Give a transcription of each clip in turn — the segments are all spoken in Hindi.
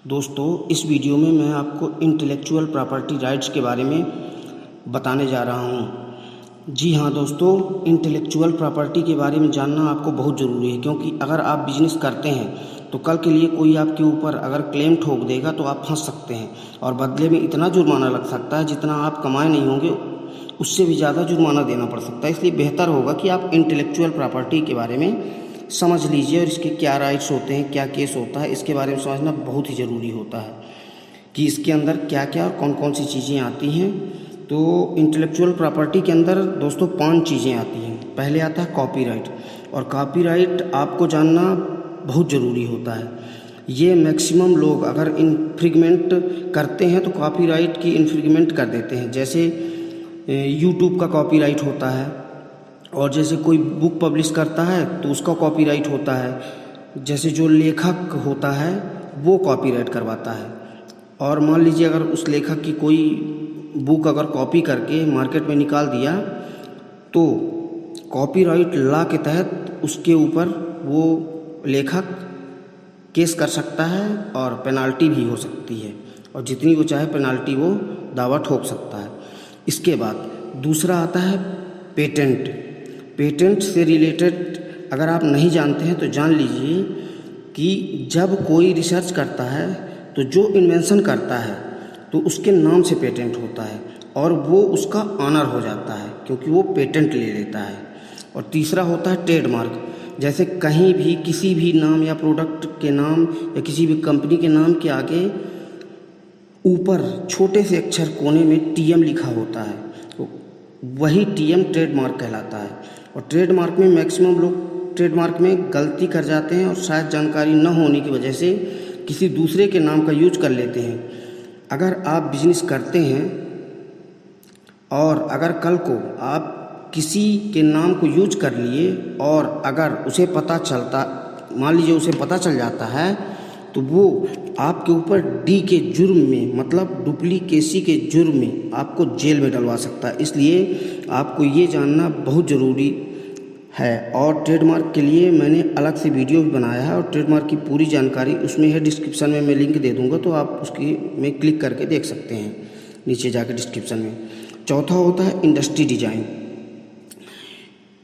दोस्तों, इस वीडियो में मैं आपको इंटेलेक्चुअल प्रॉपर्टी राइट्स के बारे में बताने जा रहा हूँ। जी हाँ दोस्तों, इंटेलेक्चुअल प्रॉपर्टी के बारे में जानना आपको बहुत ज़रूरी है, क्योंकि अगर आप बिजनेस करते हैं तो कल के लिए कोई आपके ऊपर अगर क्लेम ठोक देगा तो आप फंस सकते हैं और बदले में इतना जुर्माना लग सकता है जितना आप कमाए नहीं होंगे उससे भी ज़्यादा जुर्माना देना पड़ सकता है। इसलिए बेहतर होगा कि आप इंटेलेक्चुअल प्रॉपर्टी के बारे में समझ लीजिए और इसके क्या राइट्स होते हैं, क्या केस होता है, इसके बारे में समझना बहुत ही ज़रूरी होता है कि इसके अंदर क्या क्या और कौन कौन सी चीज़ें आती हैं। तो इंटेलेक्चुअल प्रॉपर्टी के अंदर दोस्तों 5 चीज़ें आती हैं। पहले आता है कॉपीराइट, और कॉपीराइट आपको जानना बहुत ज़रूरी होता है। ये मैक्सिमम लोग अगर इन्फ्रिंगमेंट करते हैं तो कॉपीराइट की इन्फ्रिंगमेंट कर देते हैं। जैसे यूट्यूब का कॉपीराइट होता है, और जैसे कोई बुक पब्लिश करता है तो उसका कॉपीराइट होता है। जैसे जो लेखक होता है वो कॉपीराइट करवाता है, और मान लीजिए अगर उस लेखक की कोई बुक अगर कॉपी करके मार्केट में निकाल दिया तो कॉपीराइट लॉ के तहत उसके ऊपर वो लेखक केस कर सकता है और पेनाल्टी भी हो सकती है, और जितनी वो चाहे पेनाल्टी वो दावा ठोक सकता है। इसके बाद दूसरा आता है पेटेंट। पेटेंट से रिलेटेड अगर आप नहीं जानते हैं तो जान लीजिए कि जब कोई रिसर्च करता है तो जो इन्वेंशन करता है तो उसके नाम से पेटेंट होता है और वो उसका ऑनर हो जाता है क्योंकि वो पेटेंट ले लेता है। और तीसरा होता है ट्रेडमार्क। जैसे कहीं भी किसी भी नाम या प्रोडक्ट के नाम या किसी भी कंपनी के नाम के आगे ऊपर छोटे से अक्षर कोने में टीएम लिखा होता है, तो वही टीएम ट्रेडमार्क कहलाता है। और ट्रेडमार्क में मैक्सिमम लोग ट्रेडमार्क में गलती कर जाते हैं और शायद जानकारी न होने की वजह से किसी दूसरे के नाम का यूज कर लेते हैं। अगर आप बिजनेस करते हैं और अगर कल को आप किसी के नाम को यूज कर लिए और अगर उसे पता चलता, मान लीजिए उसे पता चल जाता है, तो वो आपके ऊपर डी के जुर्म में, मतलब डुप्लीकेसी के जुर्म में आपको जेल में डलवा सकता है। इसलिए आपको ये जानना बहुत ज़रूरी है। और ट्रेडमार्क के लिए मैंने अलग से वीडियो भी बनाया है, और ट्रेडमार्क की पूरी जानकारी उसमें है, डिस्क्रिप्शन में मैं लिंक दे दूँगा, तो आप उसकी में क्लिक करके देख सकते हैं नीचे जाकर डिस्क्रिप्शन में। चौथा होता है इंडस्ट्री डिज़ाइन।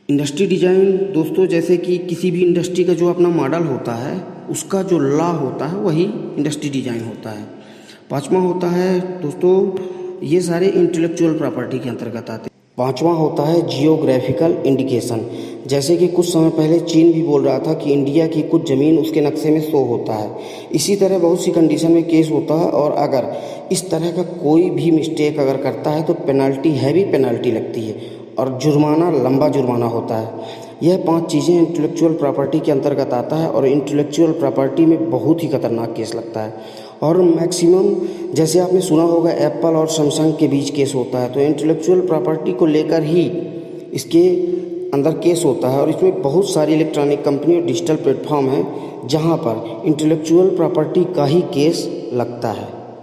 इंडस्ट्री डिज़ाइन दोस्तों, जैसे कि किसी भी इंडस्ट्री का जो अपना मॉडल होता है उसका जो लॉ होता है वही इंडस्ट्री डिज़ाइन होता है। पांचवा होता है दोस्तों, ये सारे इंटेलेक्चुअल प्रॉपर्टी के अंतर्गत आते हैं। पांचवा होता है जियोग्राफिकल इंडिकेशन। जैसे कि कुछ समय पहले चीन भी बोल रहा था कि इंडिया की कुछ ज़मीन उसके नक्शे में शो होता है। इसी तरह बहुत सी कंडीशन में केस होता है, और अगर इस तरह का कोई भी मिस्टेक अगर करता है तो पेनल्टी, हैवी पेनल्टी लगती है और जुर्माना, लंबा जुर्माना होता है। यह 5 चीज़ें इंटेलेक्चुअल प्रॉपर्टी के अंतर्गत आता है, और इंटेलेक्चुअल प्रॉपर्टी में बहुत ही खतरनाक केस लगता है। और मैक्सिमम, जैसे आपने सुना होगा, एप्पल और सैमसंग के बीच केस होता है, तो इंटेलेक्चुअल प्रॉपर्टी को लेकर ही इसके अंदर केस होता है। और इसमें बहुत सारी इलेक्ट्रॉनिक कंपनी और डिजिटल प्लेटफॉर्म हैं जहां पर इंटेलेक्चुअल प्रॉपर्टी का ही केस लगता है।